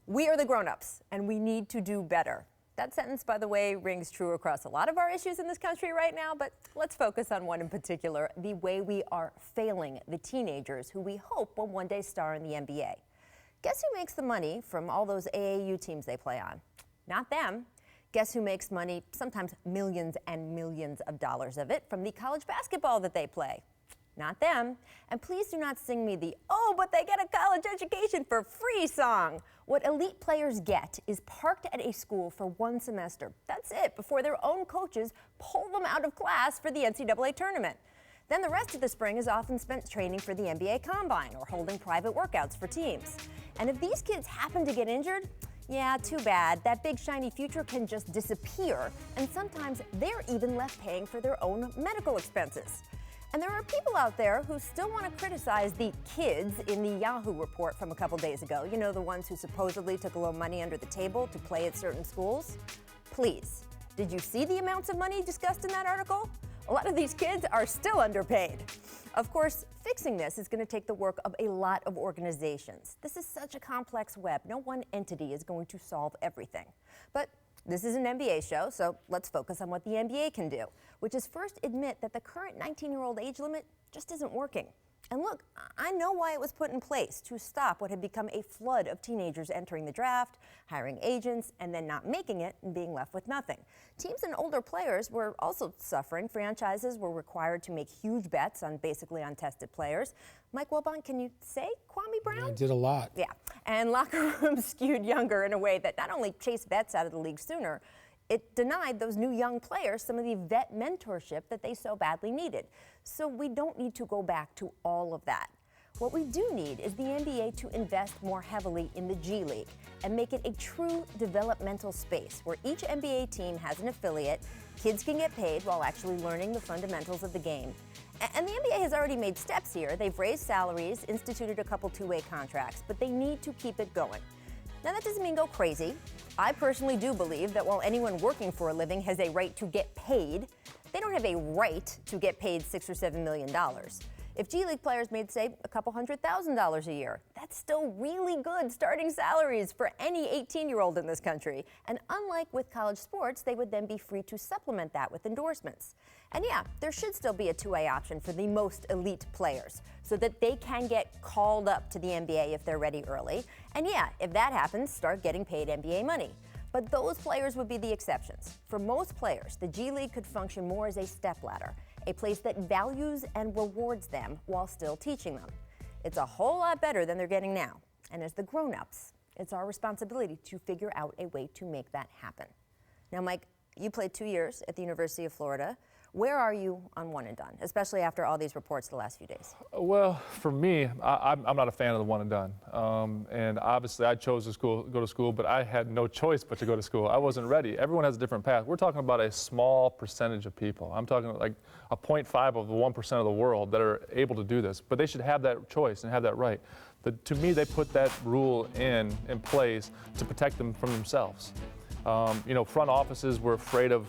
We are the grown-ups, and we need to do better. That sentence, by the way, rings true across a lot of our issues in this country right now, but let's focus on one in particular, the way we are failing the teenagers who we hope will one day star in the NBA. Guess who makes the money from all those AAU teams they play on? Not them. Guess who makes money, sometimes millions and millions of dollars of it, from the college basketball that they play? Not them. And please do not sing me the, oh, but they get a college education for free song. What elite players get is parked at a school for one semester. That's it, before their own coaches pull them out of class for the NCAA tournament. Then the rest of the spring is often spent training for the NBA Combine or holding private workouts for teams. And if these kids happen to get injured, yeah, too bad. That big shiny future can just disappear, and sometimes they're even left paying for their own medical expenses. And there are people out there who still want to criticize the kids in the Yahoo report from a couple days ago. You know, the ones who supposedly took a little money under the table to play at certain schools. Please, did you see the amounts of money discussed in that article? A lot of these kids are still underpaid. Of course, fixing this is going to take the work of a lot of organizations. This is such a complex web. No one entity is going to solve everything. But this is an NBA show, so let's focus on what the NBA can do, which is first admit that the current 19-year-old age limit just isn't working. And look, I know why it was put in place, to stop what had become a flood of teenagers entering the draft, hiring agents, and then not making it and being left with nothing. Teams and older players were also suffering. Franchises were required to make huge bets on basically untested players. Mike Wilbon, can you say Kwame Brown? I did a lot. Yeah, and locker rooms skewed younger in a way that not only chased vets out of the league sooner, it denied those new young players some of the vet mentorship that they so badly needed. So we don't need to go back to all of that. What we do need is the NBA to invest more heavily in the G League and make it a true developmental space where each NBA team has an affiliate, kids can get paid while actually learning the fundamentals of the game. And the NBA has already made steps here. They've raised salaries, instituted a couple two-way contracts, but they need to keep it going. Now, that doesn't mean go crazy. I personally do believe that while anyone working for a living has a right to get paid, they don't have a right to get paid $6 or $7 million. If G League players made, say, a couple $100,000 a year, that's still really good starting salaries for any 18-year-old in this country. And unlike with college sports, they would then be free to supplement that with endorsements. And yeah, there should still be a two-way option for the most elite players so that they can get called up to the NBA if they're ready early. And yeah, if that happens, start getting paid NBA money. But those players would be the exceptions. For most players, the G League could function more as a stepladder, a place that values and rewards them while still teaching them. It's a whole lot better than they're getting now. And as the grown-ups, it's our responsibility to figure out a way to make that happen. Now, Mike, you played 2 years at the University of Florida. Where are you on one and done, especially after all these reports the last few days? Well, for me, I'm not a fan of the one and done. And obviously, I chose to go to school, but I had no choice but to go to school. I wasn't ready. Everyone has a different path. We're talking about a small percentage of people. I'm talking like a 0.5 of the 1% of the world that are able to do this. But they should have that choice and have that right. To me, they put that rule in place to protect them from themselves. Front offices were afraid of,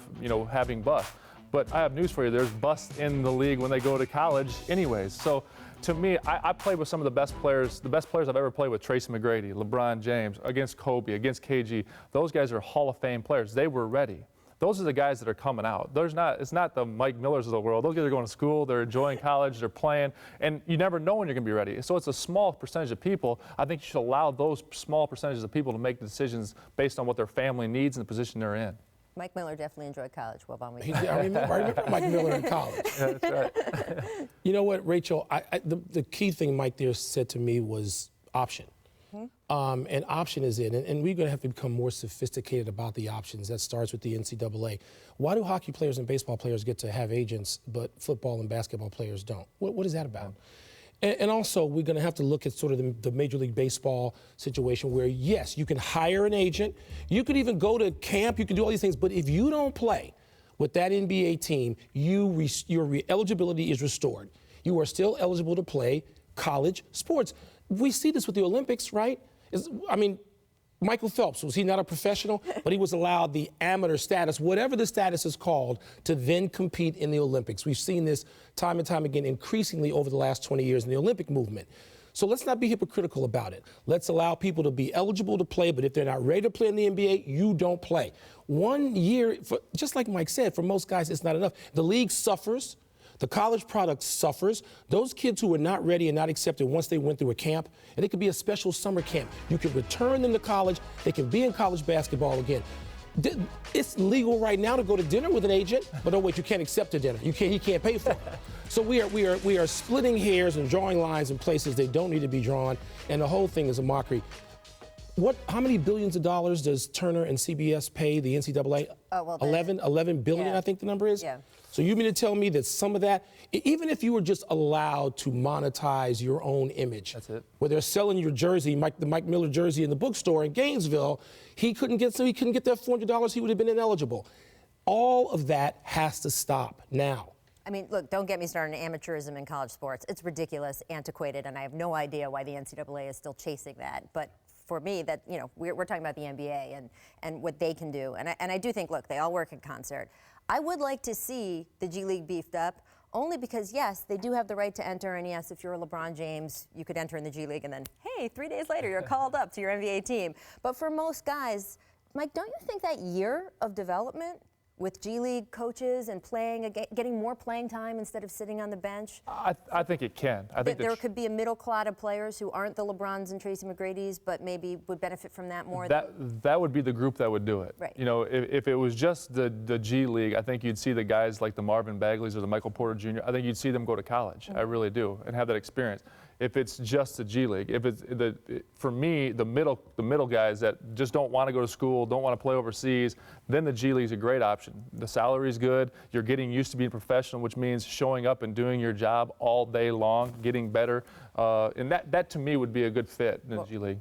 having busts. But I have news for you, there's busts in the league when they go to college anyways. So to me, I played with some of the best players I've ever played with, Tracy McGrady, LeBron James, against Kobe, against KG. Those guys are Hall of Fame players. They were ready. Those are the guys that are coming out. It's not the Mike Millers of the world. Those guys are going to school, they're enjoying college, they're playing, and you never know when you're going to be ready. So it's a small percentage of people. I think you should allow those small percentages of people to make decisions based on what their family needs and the position they're in. Mike Miller definitely enjoyed college. What about me? I remember Mike Miller in college. Yeah, that's right. You know what, Rachel? The key thing Mike there said to me was option. Mm-hmm. And option is it. And we're going to have to become more sophisticated about the options. That starts with the NCAA. Why do hockey players and baseball players get to have agents, but football and basketball players don't? What is that about? And also, we're going to have to look at sort of the Major League Baseball situation where, yes, you can hire an agent. You could even go to camp. You can do all these things. But if you don't play with that NBA team, your eligibility is restored. You are still eligible to play college sports. We see this with the Olympics, right? Michael Phelps, was he not a professional? But he was allowed the amateur status, whatever the status is called, to then compete in the Olympics. We've seen this time and time again increasingly over the last 20 years in the Olympic movement. So let's not be hypocritical about it. Let's allow people to be eligible to play, but if they're not ready to play in the NBA, you don't play. 1 year, just like Mike said, for most guys, it's not enough. The league suffers. The college product suffers. Those kids who are not ready and not accepted once they went through a camp, and it could be a special summer camp. You can return them to college. They can be in college basketball again. It's legal right now to go to dinner with an agent, but oh wait, you can't accept a dinner. He can't pay for it. So we are splitting hairs and drawing lines in places they don't need to be drawn, and the whole thing is a mockery. How many billions of dollars does Turner and CBS pay the NCAA? Oh, well, 11 billion, yeah. I think the number is. Yeah. So you mean to tell me that some of that, even if you were just allowed to monetize your own image, that's it. where they're selling your jersey, the Mike Miller jersey in the bookstore in Gainesville, he couldn't get that $400, he would have been ineligible. All of that has to stop now. I mean, look, don't get me started on amateurism in college sports. It's ridiculous, antiquated, and I have no idea why the NCAA is still chasing that. But for me, that, you know, we're talking about the NBA and what they can do. And I do think, look, they all work in concert. I would like to see the G League beefed up, only because, yes, they do have the right to enter, and yes, if you're a LeBron James, you could enter in the G League, and then, hey, 3 days later, you're called up to your NBA team. But for most guys, Mike, don't you think that year of development with G League coaches and getting more playing time instead of sitting on the bench? I think it can. I think there could be a middle clod of players who aren't the LeBrons and Tracy McGrady's, but maybe would benefit from that more. That would be the group that would do it. Right. You know, if it was just the G League, I think you'd see the guys like the Marvin Bagleys or the Michael Porter Jr. I think you'd see them go to college. I really do, and have that experience. If it's just the G League, for me, the middle guys that just don't want to go to school, don't want to play overseas, then the G League's a great option. The salary's good. You're getting used to being professional, which means showing up and doing your job all day long, getting better, and that to me would be a good fit in the G League.